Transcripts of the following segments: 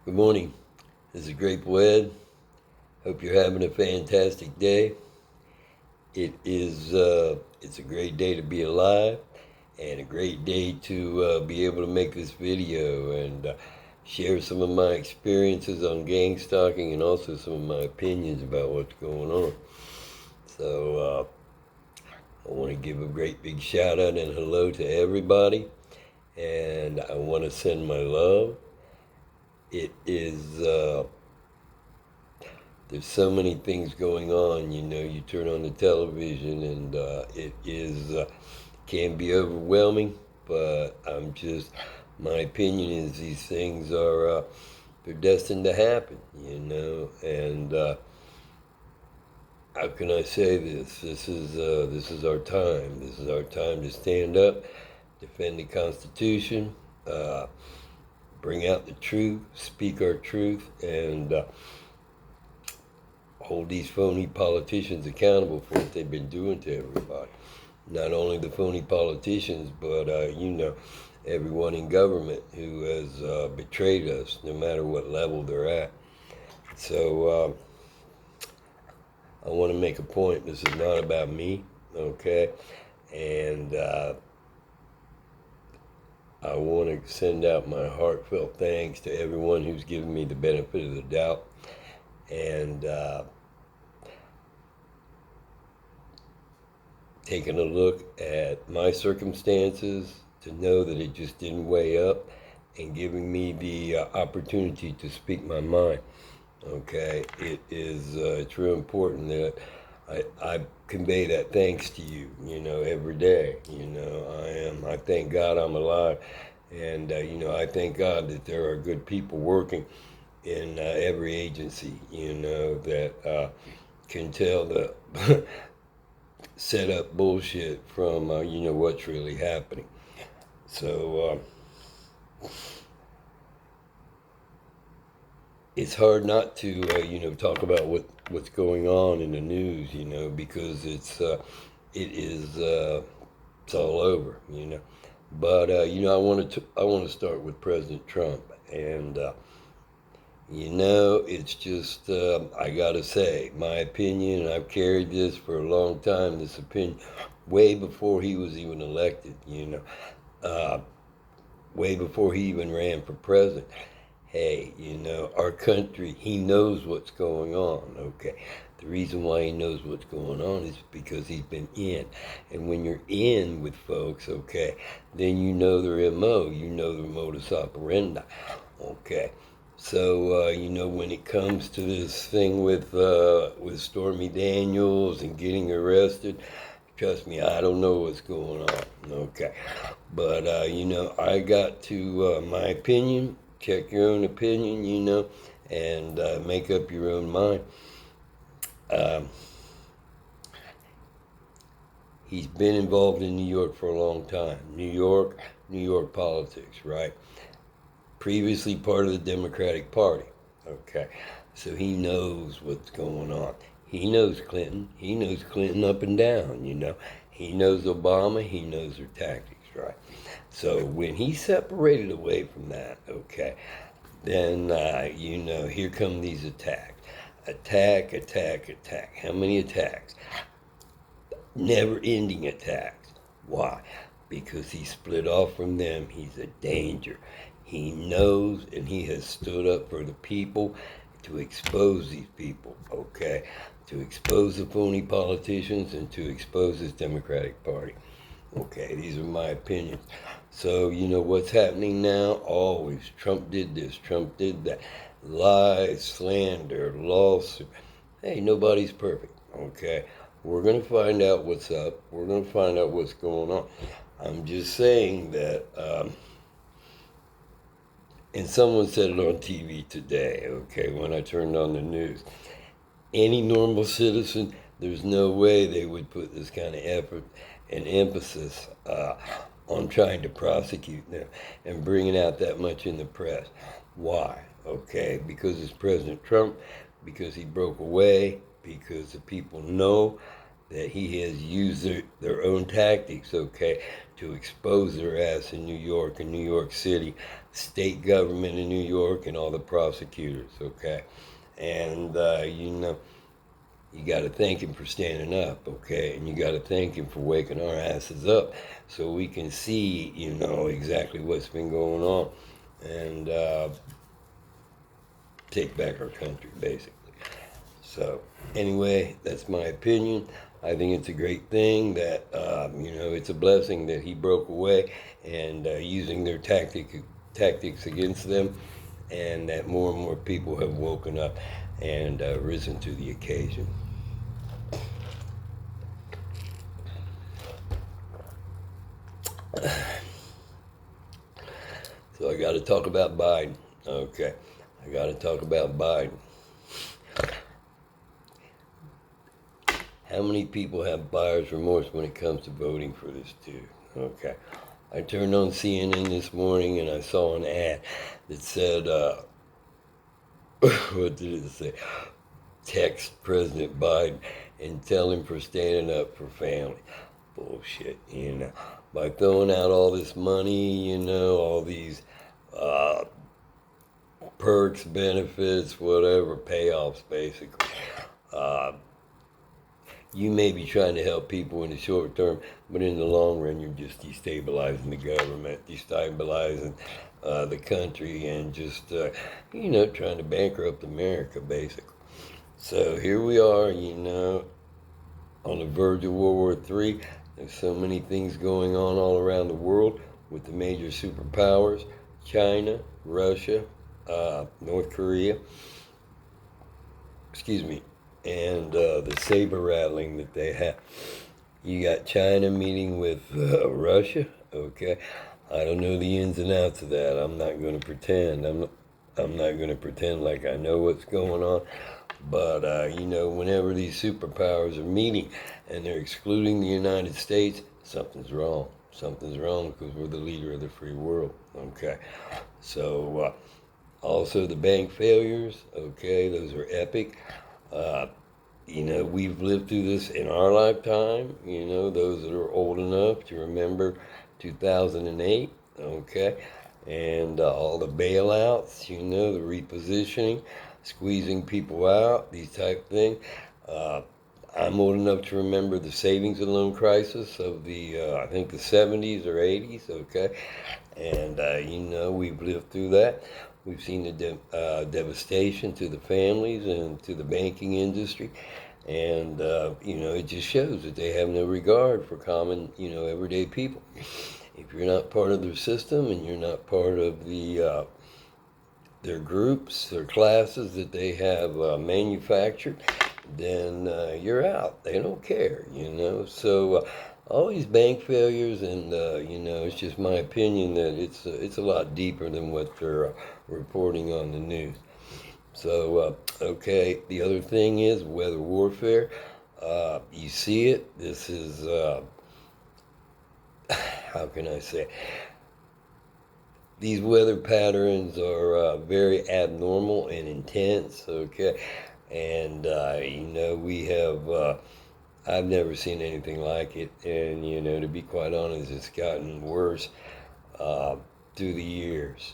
Good morning. This is Grateful Ed. Hope you're having a fantastic day. It's a great day to be alive and a great day to be able to make this video and share some of my experiences on gang stalking and also some of my opinions about what's going on. So I want to give a great big shout out and hello to everybody, and I want to send my love. It is there's so many things going on. You turn on the television and can be overwhelming, but my opinion is these things are they're destined to happen, and how can I say this? This is our time. This is our time to stand up, defend the Constitution, bring out the truth, speak our truth, and hold these phony politicians accountable for what they've been doing to everybody. Not only the phony politicians, but everyone in government who has betrayed us, no matter what level they're at. So I want to make a point. This is not about me, okay? And I want to send out my heartfelt thanks to everyone who's given me the benefit of the doubt. And taking a look at my circumstances to know that it just didn't weigh up and giving me the opportunity to speak my mind. Okay, it's real important that I convey that thanks to you, every day. I thank God I'm alive, and I thank God that there are good people working in every agency, that can tell the set up bullshit from what's really happening. So it's hard not to talk about what's going on in the news, because it's all over, But I want to start with President Trump, and it's just, I gotta say, my opinion, and I've carried this for a long time, this opinion, way before he was even elected, way before he even ran for president. Hey, our country, he knows what's going on, okay? The reason why he knows what's going on is because he's been in. And when you're in with folks, okay, then you know their MO, you know their modus operandi, okay? So, when it comes to this thing with Stormy Daniels and getting arrested, trust me, I don't know what's going on, okay? But, I got to, my opinion, check your own opinion, and make up your own mind. He's been involved in New York for a long time. New York politics, right? Previously part of the Democratic Party, okay? So he knows what's going on. He knows Clinton. He knows Clinton up and down, He knows Obama. He knows their tactics, right? So when he separated away from that, okay, then, here come these attacks. Attack. How many attacks? Never-ending attacks. Why? Because he split off from them. He's a danger. He knows, and he has stood up for the people to expose these people, okay? To expose the phony politicians and to expose this Democratic Party. Okay, these are my opinions. So, what's happening now? Always, Trump did this, Trump did that. Lies, slander, lawsuit. Hey, nobody's perfect, okay? We're going to find out what's up. We're going to find out what's going on. I'm just saying that, and someone said it on TV today, okay, when I turned on the news. Any normal citizen, there's no way they would put this kind of effort and emphasis on trying to prosecute them and bringing out that much in the press. Why? Okay, because it's President Trump, because he broke away, because the people know that he has used their own tactics, okay, to expose their ass in New York and New York City, state government in New York, and all the prosecutors, okay? And, you got to thank him for standing up, okay? And you got to thank him for waking our asses up so we can see, exactly what's been going on and take back our country, basically. So, anyway, that's my opinion. I think it's a great thing that, it's a blessing that he broke away and using their tactics against them, and that more and more people have woken up and risen to the occasion. So I got to talk about Biden. Okay, I got to talk about Biden. How many people have buyer's remorse when it comes to voting for this dude? Okay, I turned on CNN this morning and I saw an ad that said, what did it say? Text President Biden and tell him for standing up for family. Bullshit, by throwing out all this money, all these perks, benefits, whatever, payoffs, basically. You may be trying to help people in the short term, but in the long run, you're just destabilizing the government, destabilizing the country, and just, trying to bankrupt America, basically. So here we are, on the verge of World War III. There's so many things going on all around the world with the major superpowers, China, Russia, North Korea, and the saber rattling that they have. You got China meeting with Russia, okay? I don't know the ins and outs of that. I'm not going to pretend. I'm not going to pretend like I know what's going on. But, whenever these superpowers are meeting and they're excluding the United States, something's wrong. Something's wrong because we're the leader of the free world, okay? So, also the bank failures, okay, those are epic. We've lived through this in our lifetime, those that are old enough to remember 2008, okay? And all the bailouts, the repositioning, squeezing people out, these type of things. I'm old enough to remember the savings and loan crisis of the, I think the 70s or 80s, okay? And, we've lived through that. We've seen the devastation to the families and to the banking industry. And, it just shows that they have no regard for common, everyday people. If you're not part of their system and you're not part of their groups, their classes that they have manufactured, then you're out. They don't care, So all these bank failures, and it's just my opinion that it's a lot deeper than what they're reporting on the news. So okay, the other thing is weather warfare. You see it. This is how can I say? These weather patterns are very abnormal and intense, okay? And, we have, I've never seen anything like it. And, to be quite honest, it's gotten worse through the years,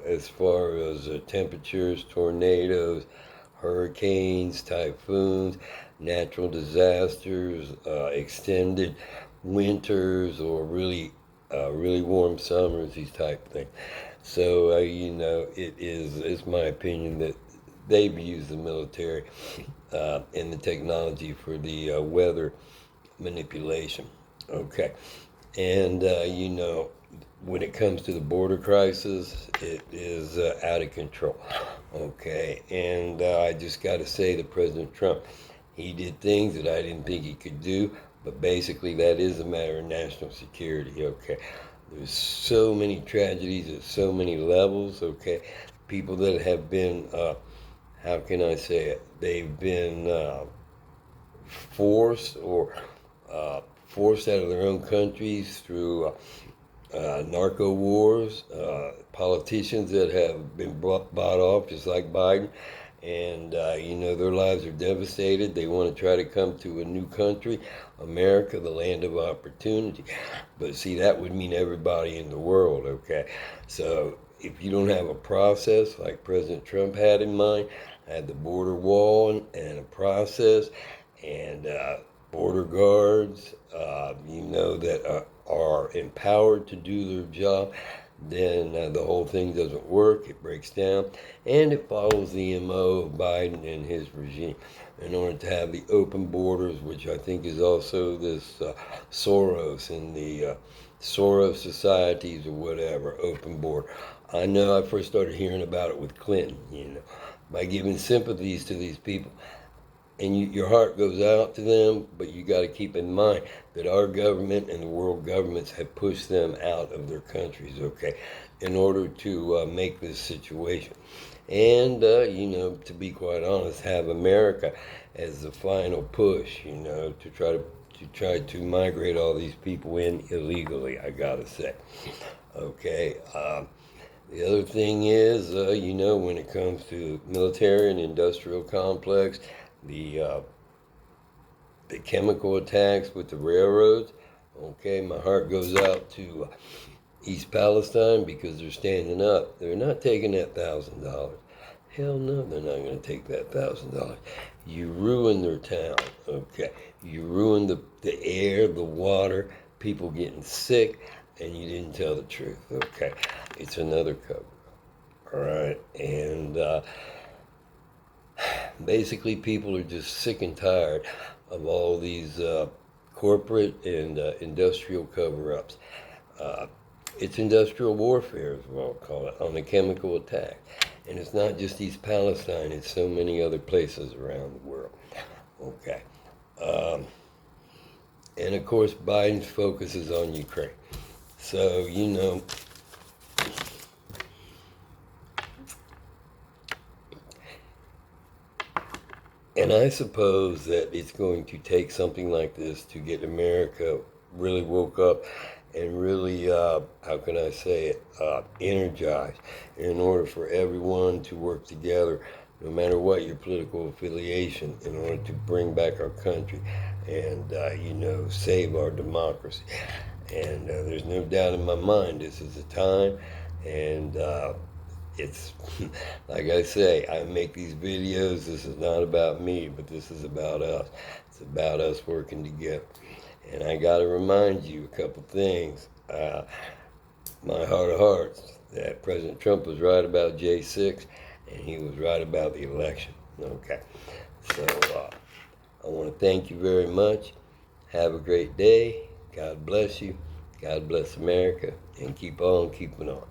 as far as temperatures, tornadoes, hurricanes, typhoons, natural disasters, extended winters, or really warm summers, these type of things. So, it's my opinion that they've used the military and the technology for the weather manipulation. Okay. And, when it comes to the border crisis, it is out of control. Okay. And I just got to say that President Trump, he did things that I didn't think he could do. But basically, that is a matter of national security, okay? There's so many tragedies at so many levels, okay? People that have been, how can I say it? They've been forced out of their own countries through narco wars, politicians that have been bought off, just like Biden, and their lives are devastated. They want to try to come to a new country, America, the land of opportunity. But see, that would mean everybody in the world, okay? So if you don't have a process like President Trump had in mind, had the border wall and a process, and border guards, that are empowered to do their job, then the whole thing doesn't work. It breaks down, and it follows the MO of Biden and his regime. In order to have the open borders, which I think is also this Soros and the Soros societies or whatever, open border. I know I first started hearing about it with Clinton, by giving sympathies to these people, and your heart goes out to them, but you got to keep in mind that our government and the world governments have pushed them out of their countries, okay, in order to make this situation. And, to be quite honest, have America as the final push, to try to migrate all these people in illegally, I gotta say. Okay. The other thing is, when it comes to military and industrial complex, the the chemical attacks with the railroads. Okay, my heart goes out to East Palestine because they're standing up. They're not taking that $1,000. Hell no, they're not going to take that $1,000. You ruin their town. Okay, you ruin the air, the water, people getting sick, and you didn't tell the truth. Okay, it's another cover. All right, and basically, people are just sick and tired of all these corporate and industrial cover-ups. Uh, it's industrial warfare, as we'll call it, on the chemical attack. And it's not just East Palestine, it's so many other places around the world. Okay. And of course, Biden's focus is on Ukraine. So, and I suppose that it's going to take something like this to get America really woke up and really, how can I say it, energized in order for everyone to work together, no matter what your political affiliation, in order to bring back our country and, save our democracy. And there's no doubt in my mind this is the time, and it's like I say, I make these videos. This is not about me, but this is about us. It's about us working together. And I got to remind you a couple things. My heart of hearts, that President Trump was right about J6, and he was right about the election. Okay. So I want to thank you very much. Have a great day. God bless you. God bless America. And keep on keeping on.